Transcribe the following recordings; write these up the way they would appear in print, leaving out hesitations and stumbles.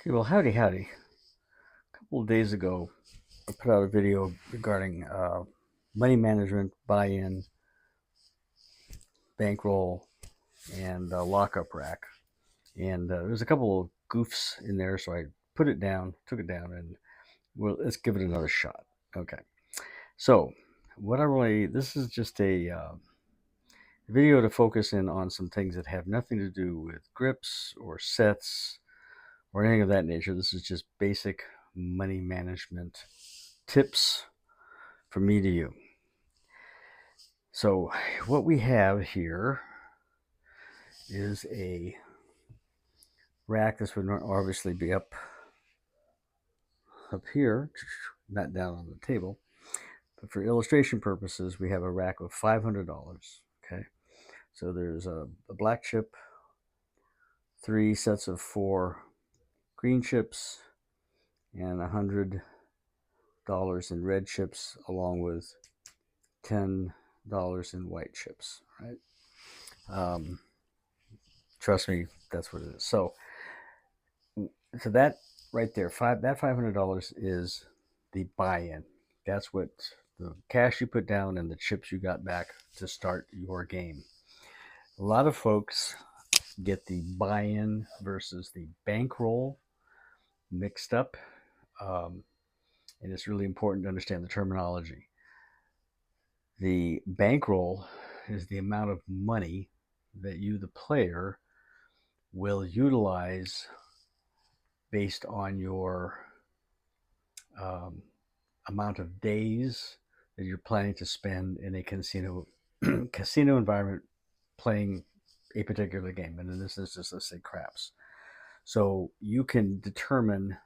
Okay, well, howdy, howdy. A couple of days ago, I put out a video regarding money management, buy-in, bankroll, and lockup rack. And there's a couple of goofs in there, so I put it down, took it down, and well, let's give it another shot. Okay. So, this is just a video to focus in on some things that have nothing to do with grips or sets or anything of that nature. This is just basic money management tips from me to you. So what we have here is a rack. This would obviously be up here, not down on the table. But for illustration purposes, we have a rack of $500. Okay, so there's a black chip, 3 sets of 4 green chips, and $100 in red chips, along with $10 in white chips. Right? Um, Trust me, that's what it is. So that right there, that $500 is the buy-in. That's what the cash you put down and the chips you got back to start your game. A lot of folks get the buy-in versus the bankroll mixed up, and it's really important to understand the terminology. The bankroll is the amount of money that you, the player, will utilize based on your amount of days that you're planning to spend in a casino environment playing a particular game. And in this instance, let's say craps. So you can determine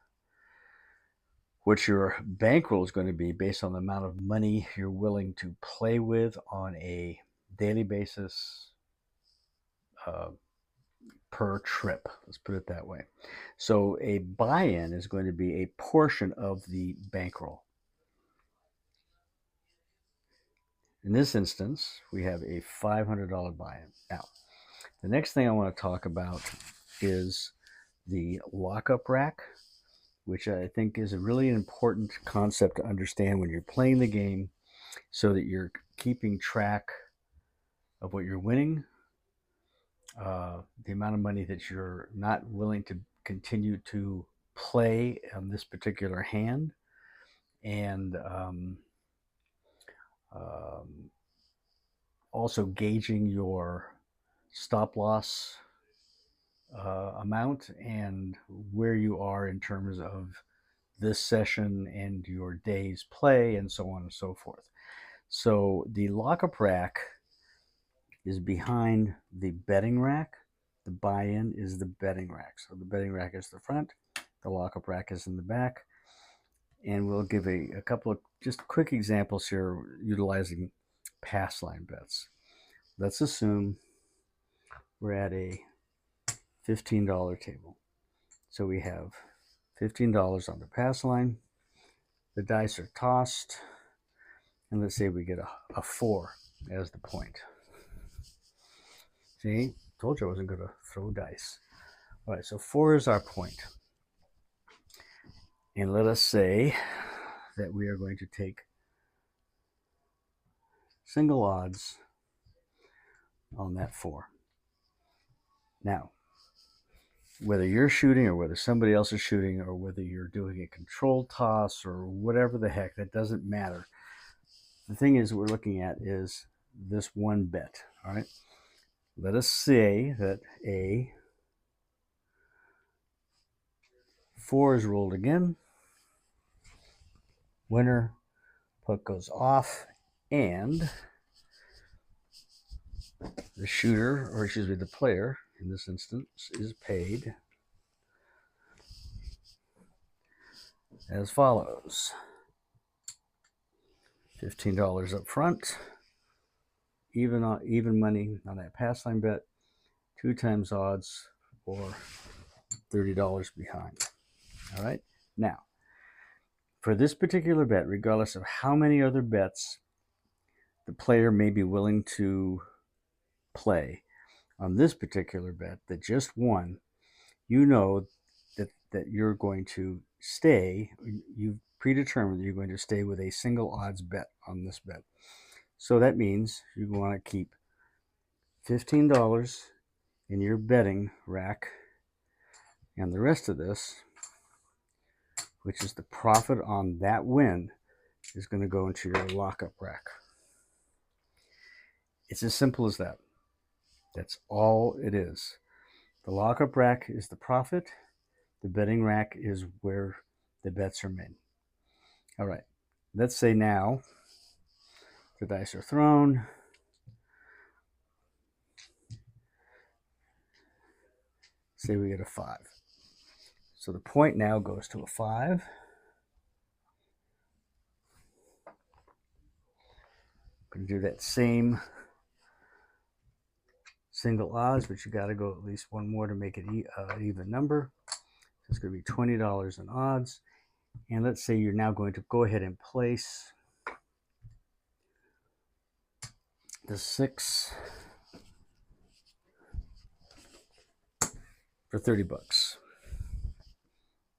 what your bankroll is going to be based on the amount of money you're willing to play with on a daily basis, uh, per trip. Let's put it that way. So a buy-in is going to be a portion of the bankroll. In this instance, we have a $500 buy-in. Now, the next thing I want to talk about is the lockup rack, which I think is a really important concept to understand when you're playing the game so that you're keeping track of what you're winning, the amount of money that you're not willing to continue to play on this particular hand, and um, also gauging your stop loss amount and where you are in terms of this session and your day's play and so on and so forth. So the lockup rack is behind the betting rack. The buy-in is the betting rack. So the betting rack is the front, the lockup rack is in the back. And we'll give a couple of just quick examples here utilizing pass line bets. Let's assume we're at a $15 table. So we have $15 on the pass line. The dice are tossed. And let's say we get a 4 as the point. See, told you I wasn't going to throw dice. All right, so 4 is our point. And let us say that we are going to take single odds on that 4. Now, whether you're shooting or whether somebody else is shooting or whether you're doing a controlled toss or whatever the heck, that doesn't matter. The thing is, we're looking at is this one bet. All right. Let us say that a 4 is rolled again. Winner, puck goes off, and the shooter, or excuse me, the player in this instance, is paid as follows: $15 up front, even money on that pass line bet, 2 times odds, or $30 behind. All right. Now, for this particular bet, regardless of how many other bets the player may be willing to play, on this particular bet that just won, you know that that you're going to stay. You've predetermined that you're going to stay with a single odds bet on this bet. So that means you want to keep $15 in your betting rack, and the rest of this, which is the profit on that win, is going to go into your lockup rack. It's as simple as that. That's all it is. The lockup rack is the profit. The betting rack is where the bets are made. All right. Let's say now the dice are thrown. Say we get a 5. So the point now goes to a 5. I'm going to do that same single odds, but you got to go at least one more to make it an even number. So it's going to be $20 in odds. And let's say you're now going to go ahead and place the 6 for $30.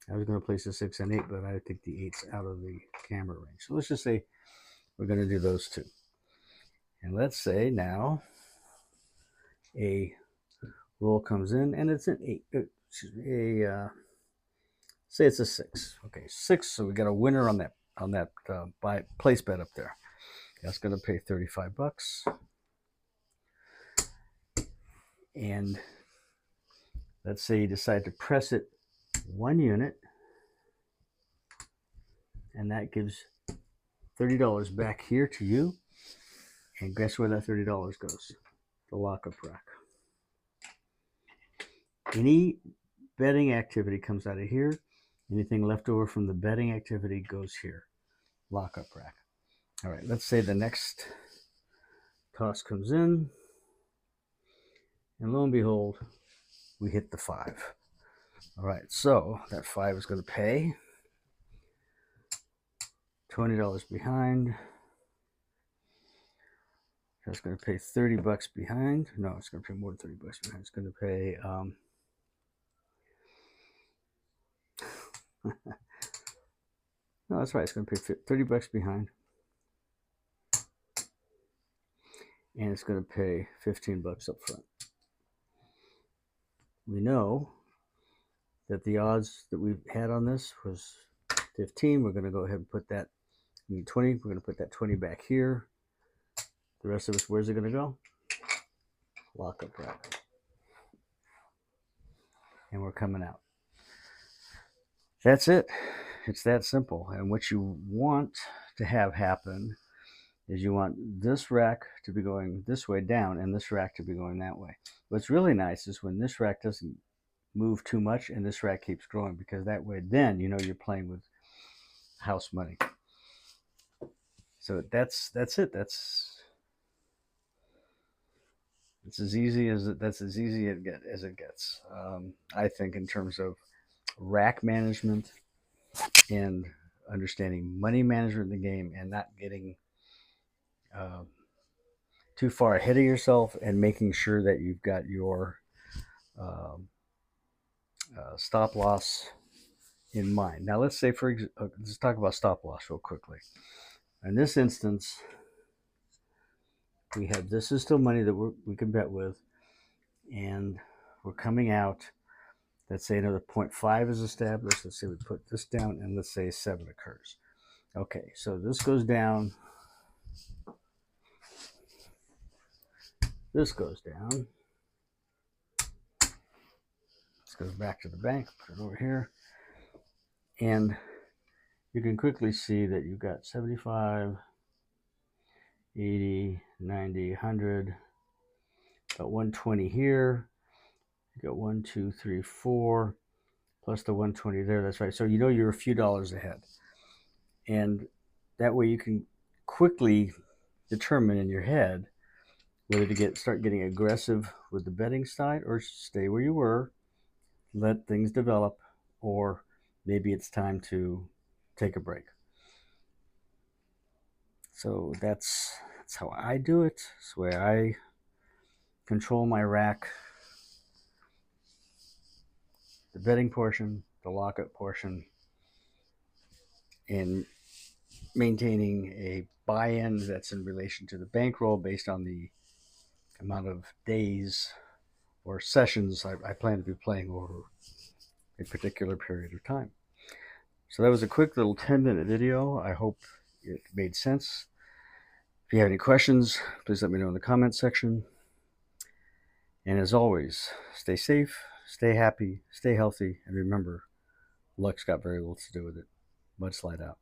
I was going to place the 6 and 8, but I think the 8's out of the camera range. So let's just say we're going to do those two. And let's say now a roll comes in and it's an 8. Say it's a 6. Okay, 6. So we got a winner on that buy place bet up there. That's going to pay $35. And let's say you decide to press it 1 unit, and that gives $30 back here to you. And guess where that $30 goes? The lockup rack. Any betting activity comes out of here. Anything left over from the betting activity goes here. Lockup rack. All right, let's say the next toss comes in, and lo and behold, we hit the 5. All right, so that 5 is going to pay $20 behind. That's going to pay $30 behind. No, it's going to pay more than $30 behind. It's going to pay no, that's right. It's going to pay $30 behind, and it's going to pay $15 up front. We know that the odds that we've had on this was 15. We're going to go ahead and put that, 20. We're going to put that 20 back here. The rest of us, where's it going to go? Lockup rack. And we're coming out. That's it. It's that simple. And what you want to have happen is you want this rack to be going this way down and this rack to be going that way. What's really nice is when this rack doesn't move too much and this rack keeps growing, because that way then you know you're playing with house money. So that's it. That's as easy as it gets. I think in terms of rack management and understanding money management in the game and not getting too far ahead of yourself, and making sure that you've got your stop loss in mind. Now let's say let's talk about stop loss real quickly. In this instance, we have this is still money that we can bet with, and we're coming out. Let's say another 0.5 is established. Let's say we put this down, and let's say 7 occurs. Okay, so this goes down. This goes down. This goes back to the bank. Put it over here. And you can quickly see that you've got 75, 80, 90, 100, got 120 here. You got 1, 2, 3, 4, plus the 120 there. That's right. So you know you're a few dollars ahead. And that way you can quickly determine in your head whether to start getting aggressive with the betting side or stay where you were, let things develop, or maybe it's time to take a break. So that's how I do it. It's the way I control my rack. The betting portion, the lockup portion and maintaining a buy-in that's in relation to the bankroll based on the amount of days or sessions I plan to be playing over a particular period of time. So that was a quick little 10-minute video. I hope it made sense. If you have any questions, please let me know in the comments section. And as always, stay safe, stay happy, stay healthy, and remember, luck's got very little to do with it. Mudslide out.